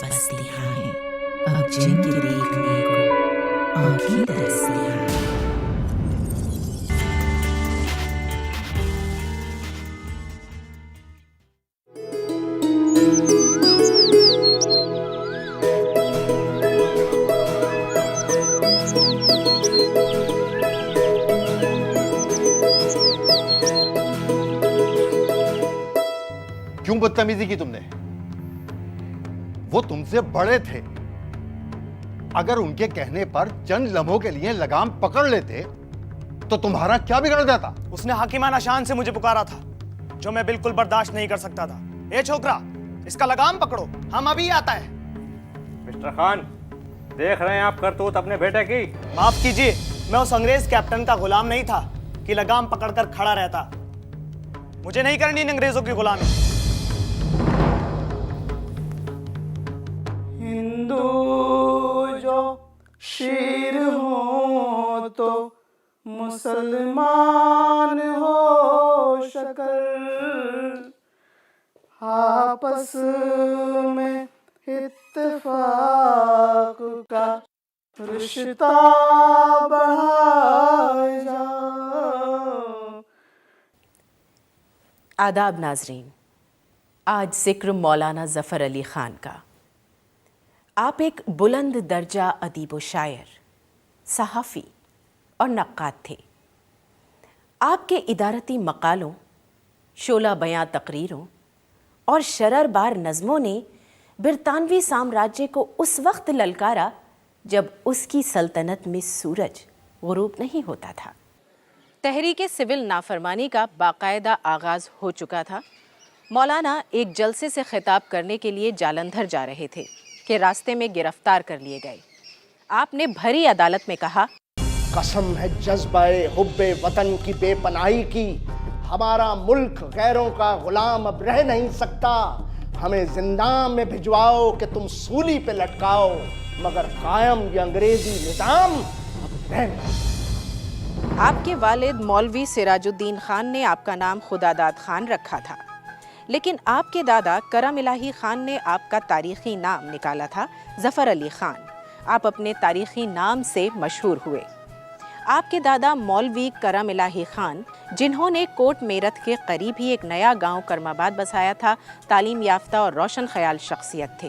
بستی ہیں اب جن کے دیکھنے کو آنکھیں ترستی ہیں۔ کیوں بدتمیزی کی تم نے؟ وہ تم سے بڑے تھے، اگر ان کے کہنے پر چند لمحوں کے لیے لگام پکڑ لیتے تو تمہارا کیا بگڑ جاتا؟ اس نے حاکمانہ شان سے مجھے پکارا تھا جو میں بالکل برداشت نہیں کر سکتا تھا۔ اے چھوکرا، اس کا لگام پکڑو، ہم ابھی آتا ہے۔ مسٹر خان، دیکھ رہے ہیں آپ کرتوت اپنے بیٹے کی؟ معاف کیجیے، میں اس انگریز کیپٹن کا غلام نہیں تھا کہ لگام پکڑ کر کھڑا رہتا۔ مجھے نہیں کرنی ان انگریزوں کی غلامی۔ ہندو جو شیر ہو تو مسلمان ہو شکر، آپس میں اتفاق کا رشتہ بڑھائے جاؤ۔ آداب ناظرین، آج ذکر مولانا ظفر علی خان کا۔ آپ ایک بلند درجہ ادیب و شاعر، صحافی اور نقاد تھے۔ آپ کے ادارتی مقالوں، شعلہ بیاں تقریروں اور شرر بار نظموں نے برطانوی سامراجیہ کو اس وقت للکارا جب اس کی سلطنت میں سورج غروب نہیں ہوتا تھا۔ تحریک سول نافرمانی کا باقاعدہ آغاز ہو چکا تھا۔ مولانا ایک جلسے سے خطاب کرنے کے لیے جالندھر جا رہے تھے کہ راستے میں گرفتار کر لیے گئے۔ آپ نے بھری عدالت میں کہا، قسم ہے جذبہ حب وطن کی بے پناہی کی، ہمارا ملک غیروں کا غلام اب رہ نہیں سکتا۔ ہمیں زندان میں بھجواؤ کہ تم سولی پہ لٹکاؤ، مگر قائم یہ انگریزی نظام اب رہ نہیں سکتا۔ آپ کے والد مولوی سراج الدین خان نے آپ کا نام خداداد خان رکھا تھا، لیکن آپ کے دادا کرم الہی خان نے آپ کا تاریخی نام نکالا تھا ظفر علی خان۔ آپ اپنے تاریخی نام سے مشہور ہوئے۔ آپ کے دادا مولوی کرم الہی خان، جنہوں نے کوٹ میرٹھ کے قریب ہی ایک نیا گاؤں کرم آباد بسایا تھا، تعلیم یافتہ اور روشن خیال شخصیت تھے۔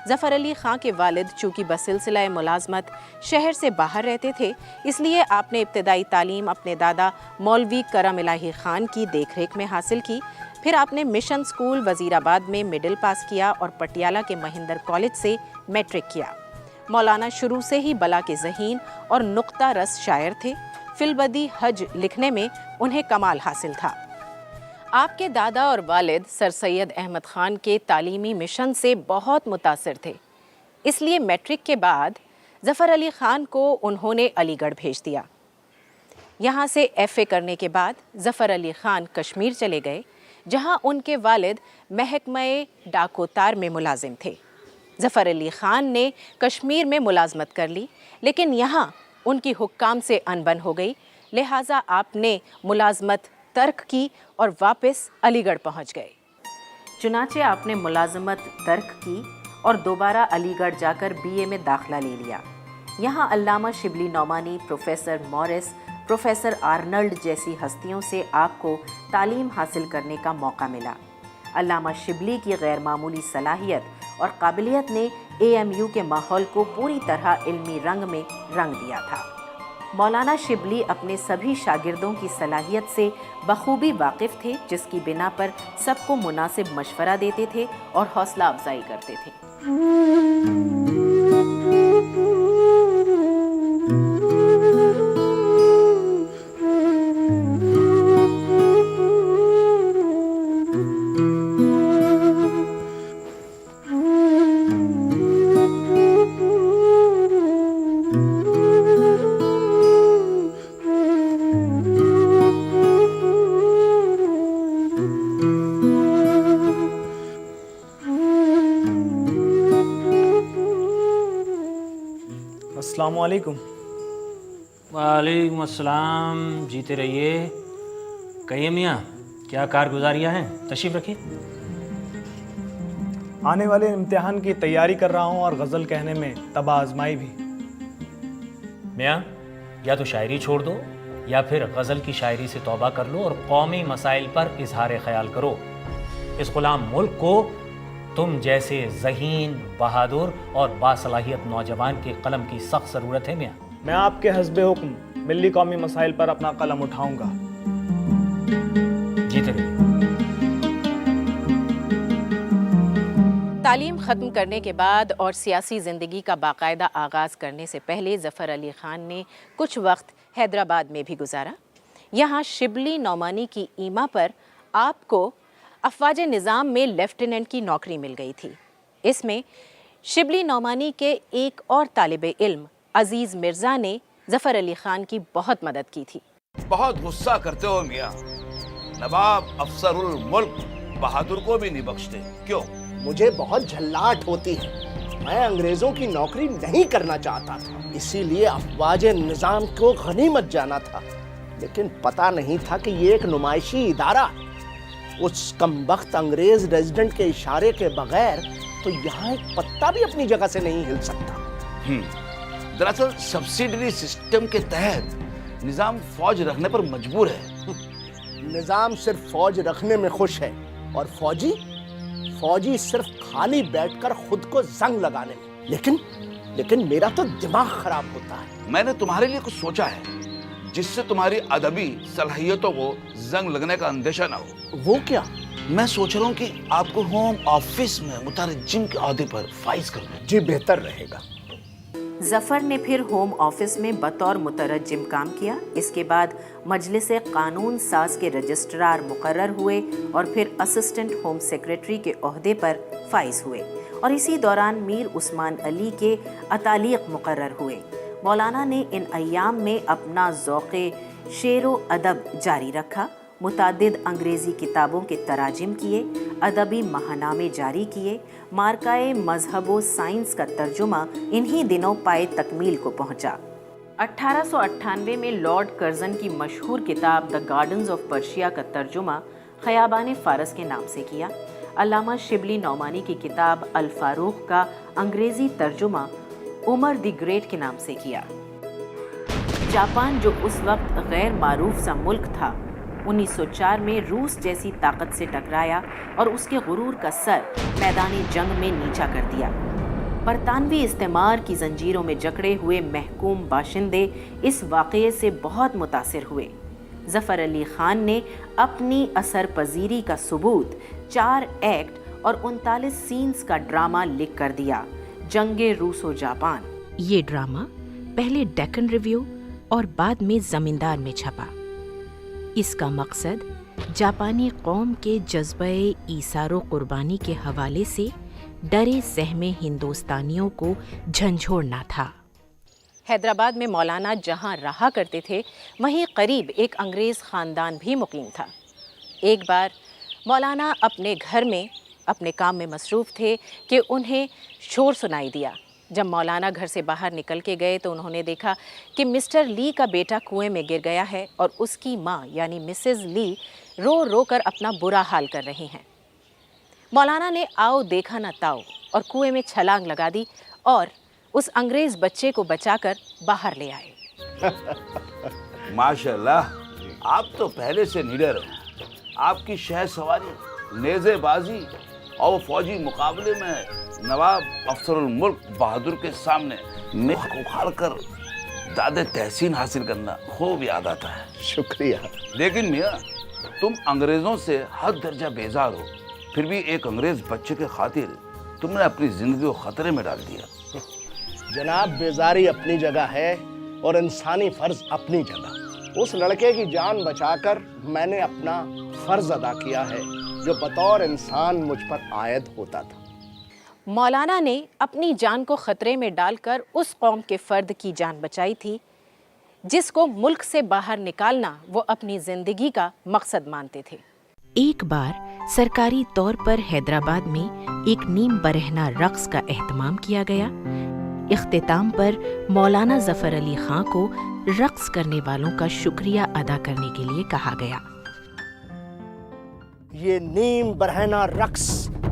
ظفر علی خان کے والد چونکہ بسلسلہ ملازمت شہر سے باہر رہتے تھے، اس لیے آپ نے ابتدائی تعلیم اپنے دادا مولوی کرم الہی خان کی دیکھ ریکھ میں حاصل کی۔ پھر آپ نے مشن اسکول وزیر آباد میں مڈل پاس کیا اور پٹیالہ کے مہندر کالج سے میٹرک کیا۔ مولانا شروع سے ہی بلا کے ذہین اور نقطہ رس شاعر تھے۔ فی البدی حج لکھنے میں انہیں کمال حاصل تھا۔ آپ کے دادا اور والد سر سید احمد خان کے تعلیمی مشن سے بہت متاثر تھے، اس لیے میٹرک کے بعد ظفر علی خان کو انہوں نے علی گڑھ بھیج دیا۔ یہاں سے ایف اے کرنے کے بعد ظفر علی خان کشمیر چلے گئے، جہاں ان کے والد محکمہ ڈاکوتار میں ملازم تھے۔ ظفر علی خان نے کشمیر میں ملازمت کر لی، لیکن یہاں ان کی حکام سے انبن ہو گئی، لہٰذا آپ نے ملازمت ترک کی اور واپس علی گڑھ پہنچ گئے۔ چنانچہ آپ نے ملازمت ترک کی اور دوبارہ علی گڑھ جا کر بی اے میں داخلہ لے لیا۔ یہاں علامہ Shibli Nomani, professor Morris, professor Arnold جیسی ہستیوں سے آپ کو تعلیم حاصل کرنے کا موقع ملا۔ علامہ شبلی کی غیر معمولی صلاحیت اور قابلیت نے اے ایم یو کے ماحول کو پوری طرح علمی رنگ میں رنگ دیا تھا۔ مولانا شبلی اپنے سبھی شاگردوں کی صلاحیت سے بخوبی واقف تھے، جس کی بنا پر سب کو مناسب مشورہ دیتے تھے اور حوصلہ افزائی کرتے تھے۔ السلام علیکم۔ وعلیکم السلام، جیتے رہیے۔ کہیے میاں، کیا کارگزاریاں ہیں؟ تشریف رکھیے۔ آنے والے امتحان کی تیاری کر رہا ہوں اور غزل کہنے میں تباہ آزمائی بھی. میاں یا تو شاعری چھوڑ دو یا پھر غزل کی شاعری سے توبہ کر لو اور قومی مسائل پر اظہار خیال کرو. اس غلام ملک کو تم جیسے ذہین، بہادر اور باصلاحیت نوجوان کے قلم کی سخت ضرورت ہے میاں. میں آپ کے حسب حکم ملی قومی مسائل پر اپنا قلم اٹھاؤں گا. جیتے رہیے. تعلیم ختم کرنے کے بعد اور سیاسی زندگی کا باقاعدہ آغاز کرنے سے پہلے ظفر علی خان نے کچھ وقت حیدرآباد میں بھی گزارا. یہاں شبلی نعمانی کی ایما پر آپ کو افواج نظام میں لیفٹیننٹ کی نوکری مل گئی تھی. اس میں شبلی نعمانی کے ایک اور طالب علم عزیز مرزا نے ظفر علی خان کی بہت مدد کی تھی. بہت غصہ کرتے ہو میاں. نواب افسر الملک بہادر کو بھی نہیں بخشتے. کیوں؟ مجھے بہت جھلاٹ ہوتی ہے. میں انگریزوں کی نوکری نہیں کرنا چاہتا تھا، اسی لیے افواج نظام کو غنیمت جانا تھا. لیکن پتہ نہیں تھا کہ یہ ایک نمائشی ادارہ ہے. اس کمبخت انگریز ریزیڈنٹ کے اشارے کے بغیر تو یہاں ایک پتا بھی اپنی جگہ سے نہیں ہل سکتا. دراصل سبسیڈری سسٹم کے تحت نظام فوج رکھنے پر مجبور ہے. نظام صرف فوج رکھنے میں خوش ہے اور فوجی صرف خالی بیٹھ کر خود کو زنگ لگانے میں. لیکن میرا تو دماغ خراب ہوتا ہے. میں نے تمہارے لیے کچھ سوچا ہے جس سے تمہاری ادبی صلاحیتوں کو زنگ لگنے کا اندیشہ نہ ہو. وہ کیا؟ میں سوچ رہا ہوں کہ آپ کو ہوم آفس میں مترجم کے عہدے پر فائز کر دوں. جی بہتر رہے گا. ظفر نے پھر ہوم آفس میں بطور مترجم کام کیا. اس کے بعد مجلس قانون ساز کے رجسٹرار مقرر ہوئے اور پھر اسسٹنٹ ہوم سیکریٹری کے عہدے پر فائز ہوئے اور اسی دوران میر عثمان علی کے اتالیق مقرر ہوئے. مولانا نے ان ایام میں اپنا ذوق شعر و ادب جاری رکھا. متعدد انگریزی کتابوں کے تراجم کیے، ادبی ماہنامے جاری کیے. مارکائے مذہب و سائنس کا ترجمہ انہی دنوں پائے تکمیل کو پہنچا. 1898 میں لارڈ کرزن کی مشہور کتاب دا گارڈنز آف پرشیا کا ترجمہ خیابان فارس کے نام سے کیا. علامہ شبلی نعمانی کی کتاب الفاروق کا انگریزی ترجمہ عمر دی گریٹ کے نام سے کیا. جاپان جو اس وقت غیر معروف سا ملک تھا، 1904 میں روس جیسی طاقت سے ٹکرایا اور اس کے غرور کا سر میدان جنگ میں نیچا کر دیا. برطانوی استعمار کی زنجیروں میں جکڑے ہوئے محکوم باشندے اس واقعے سے بہت متاثر ہوئے. ظفر علی خان نے اپنی اثر پذیری کا ثبوت 4 ایکٹ اور 39 سینز کا ڈرامہ لکھ کر دیا، جنگ روس و جاپان. یہ ڈرامہ پہلے ڈیکن ریویو اور بعد میں زمیندار میں چھپا. اس کا مقصد جاپانی قوم کے جذبہ ایثار و قربانی کے حوالے سے ڈرے سہمے ہندوستانیوں کو جھنجھوڑنا تھا. حیدرآباد میں مولانا جہاں رہا کرتے تھے وہیں قریب ایک انگریز خاندان بھی مقیم تھا. ایک بار مولانا اپنے گھر میں اپنے کام میں مصروف تھے کہ انہیں شور سنائی دیا. جب مولانا گھر سے باہر نکل کے گئے تو انہوں نے دیکھا کہ مسٹر لی کا بیٹا کنویں میں گر گیا ہے اور اس کی ماں یعنی مسز لی رو رو کر اپنا برا حال کر رہی ہیں. مولانا نے آؤ دیکھا نہ تاؤ اور کنویں میں چھلانگ لگا دی اور اس انگریز بچے کو بچا کر باہر لے آئے. ماشاءاللہ، آپ تو پہلے سے نیڈر ہیں. آپ کی شہ سواری، نیزے بازی اور وہ فوجی مقابلے میں نواب افسر الملک بہادر کے سامنے میخ اکھاڑ کر داد تحسین حاصل کرنا خوب یاد آتا ہے. شکریہ. لیکن میاں، تم انگریزوں سے حد درجہ بیزار ہو، پھر بھی ایک انگریز بچے کے خاطر تم نے اپنی زندگی کو خطرے میں ڈال دیا. جناب، بیزاری اپنی جگہ ہے اور انسانی فرض اپنی جگہ. اس لڑکے کی جان بچا کر میں نے اپنا فرض ادا کیا ہے جو بطور انسان مجھ پر عائد ہوتا تھا. مولانا نے اپنی جان کو خطرے میں ڈال کر اس قوم کے فرد کی جان بچائی تھی جس کو ملک سے باہر نکالنا وہ اپنی زندگی کا مقصد مانتے تھے. ایک بار سرکاری طور پر حیدرآباد میں ایک نیم برہنہ رقص کا اہتمام کیا گیا. اختتام پر مولانا ظفر علی خان کو رقص کرنے والوں کا شکریہ ادا کرنے کے لیے کہا گیا. یہ نیم برہنہ رقص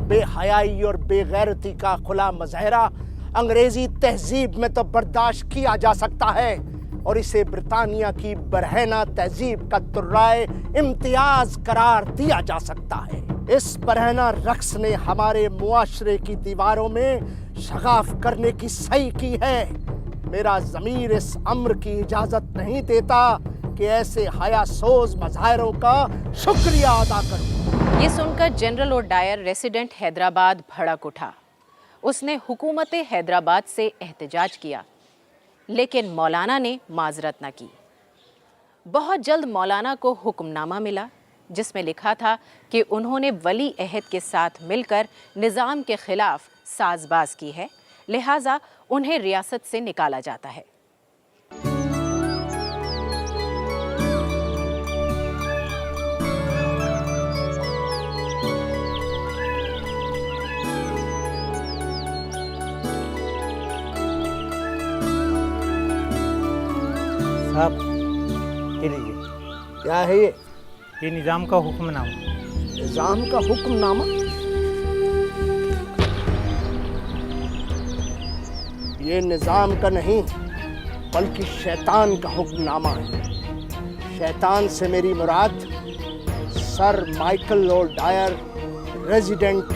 بے حیائی اور بے غیرتی کا کھلا مظاہرہ انگریزی تہذیب میں تو برداشت کیا جا سکتا ہے، اور اسے برطانیہ کی برہنہ تہذیب کا ترائے امتیاز قرار دیا جا سکتا ہے۔ اس برہنہ رقص نے ہمارے معاشرے کی دیواروں میں شگاف کرنے کی صحیح کی ہے۔ میرا ضمیر اس امر کی اجازت نہیں دیتا کہ ایسے حیا سوز مظاہروں کا شکریہ ادا کروں۔ یہ سن کر جنرل اوڈائر ریسیڈنٹ حیدرآباد بھڑک اٹھا۔ اس نے حکومت حیدرآباد سے احتجاج کیا، لیکن مولانا نے معذرت نہ کی۔ بہت جلد مولانا کو حکم نامہ ملا، جس میں لکھا تھا کہ انہوں نے ولی عہد کے ساتھ مل کر نظام کے خلاف ساز باز کی ہے، لہٰذا انہیں ریاست سے نکالا جاتا ہے۔ صاحب یہ لیجیے، کیا ہے یہ نظام کا حکم نامہ۔ نظام کا حکم نامہ؟ یہ نظام کا نہیں بلکہ شیطان کا حکم نامہ ہے۔ شیطان سے میری مراد سر مائیکل اوڈائر، ریزیڈنٹ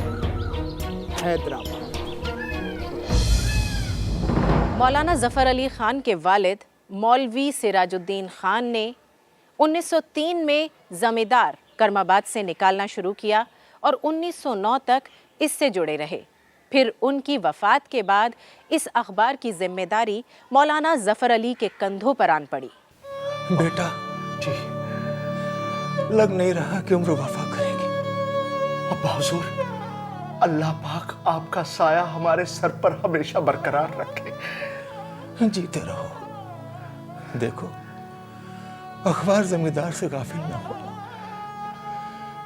حیدرآباد۔ مولانا ظفر علی خان کے والد مولوی سراج الدین خان نے 1903 میں زمیندار کرم آباد سے نکالنا شروع کیا اور 1909 تک اس سے جڑے رہے۔ پھر ان کی وفات کے بعد اس اخبار کی ذمہ داری مولانا ظفر علی کے کندھوں پر آن پڑی۔ بیٹا جی، لگ نہیں رہا کہ عمر وفا کرے گی۔ ابا حضور، اللہ پاک آپ کا سایہ ہمارے سر پر ہمیشہ برقرار رکھے۔ جیتے رہو۔ دیکھو، اخبار زمیندار سے غافل نہ ہو،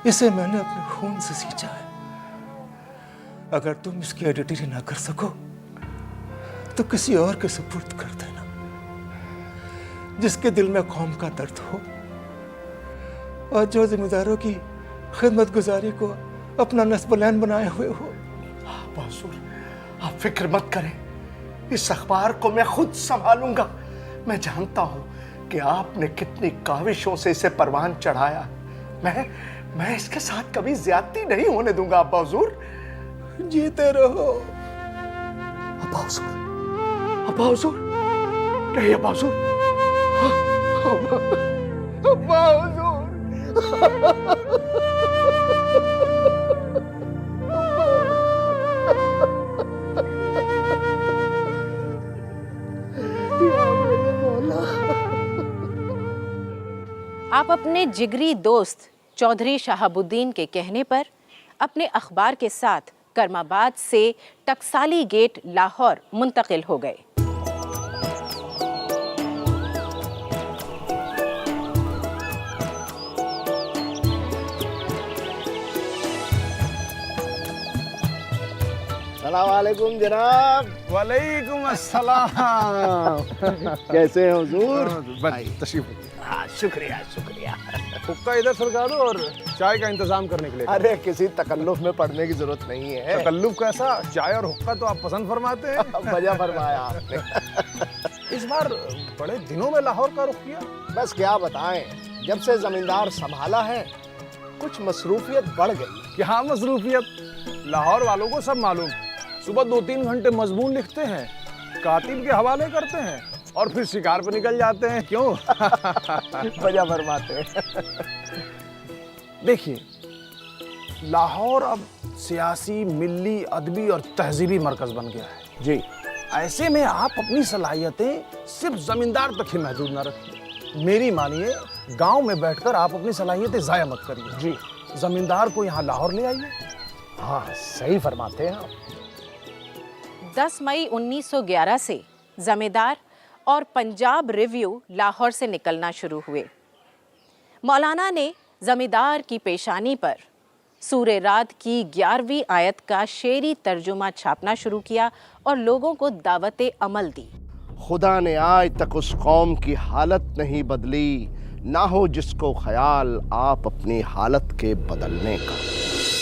اسے میں نے اپنے خون سے سینچا ہے۔ اگر تم اس کی ایڈیٹری نہ کر سکو تو کسی اور کے سپرد کر دینا، جس کے دل میں قوم کا درد ہو اور جو زمینداروں کی خدمت گزاری کو اپنا نصب العین بنائے ہوئے ہو۔ ابا حضور، آپ فکر مت کریں، اس اخبار کو میں خود سنبھالوں گا۔ میں جانتا ہوں کہ آپ نے کتنی کاوشوں سے اسے پروان چڑھایا۔ میں اس کے ساتھ کبھی زیادتی نہیں ہونے دوں گا ابا حضور۔ جیتے رہو۔ ابا حضور، ابا حضور، نہیں ابا حضور، ابا حضور۔ آپ اپنے جگری دوست چودھری شہاب الدین کے کہنے پر اپنے اخبار کے ساتھ کرم آباد سے ٹکسالی گیٹ لاہور منتقل ہو گئے۔ السلام علیکم جناب۔ وعلیکم السلام۔ کیسے ہیں حضور؟ تشریف شکریہ شکریہ۔ حقہ ادھر سرکا دو اور چائے کا انتظام کرنے کے لیے۔ ارے کسی تکلف میں پڑنے کی ضرورت نہیں ہے۔ تکلف کیسا؟ چائے اور حقہ تو آپ پسند فرماتے ہیں۔ بجا فرمایا آپ نے۔ اس بار بڑے دنوں میں لاہور کا رخ کیا۔ بس کیا بتائیں، جب سے زمیندار سنبھالا ہے کچھ مصروفیت بڑھ گئی۔ کیا مصروفیت؟ لاہور والوں کو سب معلوم ہے، صبح 2-3 گھنٹے مضمون لکھتے ہیں، کاتب کے حوالے کرتے ہیں اور پھر شکار پہ نکل جاتے ہیں۔ کیوں؟ بجا فرماتے ہیں۔ دیکھیے، لاہور اب سیاسی، ملی، ادبی اور تہذیبی مرکز بن گیا ہے جی۔ ایسے میں آپ اپنی صلاحیتیں صرف زمیندار تک ہی محدود نہ رکھیں۔ میری مانیے، گاؤں میں بیٹھ کر آپ اپنی صلاحیتیں ضائع مت کریے۔ جی، زمیندار کو یہاں لاہور لے آئیے۔ ہاں صحیح فرماتے ہیں آپ۔ 10 مئی 1911 سے زمیندار اور پنجاب ریویو لاہور سے نکلنا شروع ہوئے۔ مولانا نے زمیندار کی پیشانی پر سورہ رعد کی 11ویں آیت کا شعری ترجمہ چھاپنا شروع کیا اور لوگوں کو دعوت عمل دی۔ خدا نے آج تک اس قوم کی حالت نہیں بدلی، نہ ہو جس کو خیال آپ اپنی حالت کے بدلنے کا۔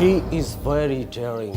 He is very daring.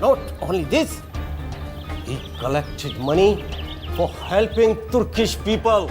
Not only this, he collected money for helping Turkish people.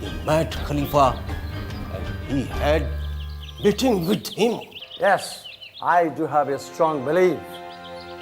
He met Khalifa and he had meeting with him. Yes, I do have a strong belief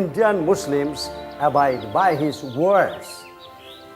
Indian Muslims abide by his words.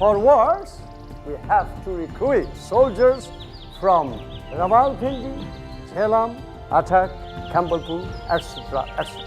For wars, we have to recruit soldiers from Rawalpindi, Jhelum, Atak, Campbellpur, etc., etc.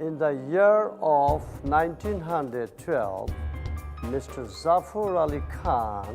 In the year of 1912, Mr. Zafar Ali Khan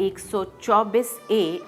124A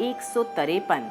153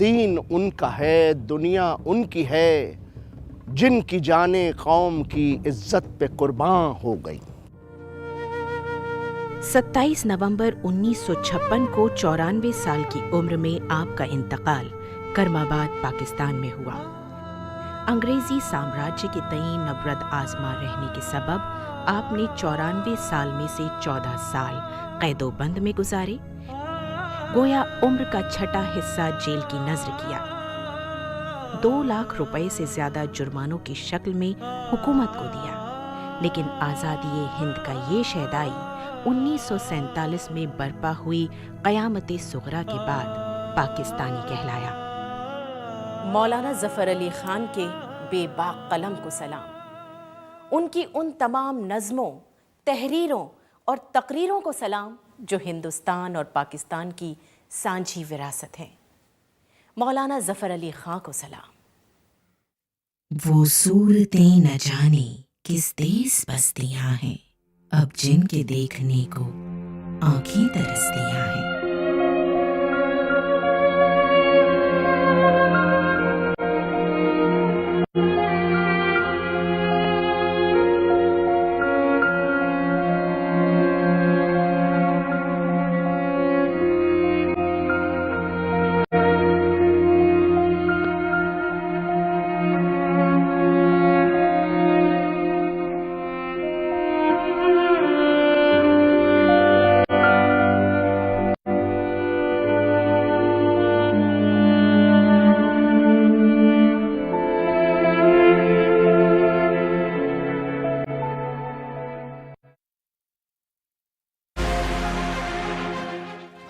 دین ان کا ہے، دنیا ان کی ہے، جن کی جانیں قوم کی عزت پہ قربان ہو گئی۔ 27 نومبر 1956 کو 94 سال کی عمر میں آپ کا انتقال کرم آباد پاکستان میں ہوا۔ انگریزی سامراجیہ کے تئیں نبرد آزما رہنے کے سبب آپ نے 94 سال میں سے 14 سال قید و بند میں گزارے، گویا عمر کا چھٹا حصہ جیل کی نذر کیا۔ 2 لاکھ روپے سے زیادہ جرمانوں کی شکل میں حکومت کو دیا، لیکن آزادی ہند کا یہ شہدائی 1947 میں برپا ہوئی قیامت صغریٰ کے بعد پاکستانی کہلایا۔ مولانا ظفر علی خان کے بے باک قلم کو سلام، ان کی ان تمام نظموں، تحریروں اور تقریروں کو سلام جو ہندوستان اور پاکستان کی سانجھی وراثت ہیں۔ مولانا ظفر علی خان کو سلام۔ وہ صورتیں نہ جانے کس دیس بستیاں ہیں، اب جن کے دیکھنے کو آنکھیں ترستیاں ہیں۔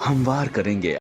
ہموار کریں گے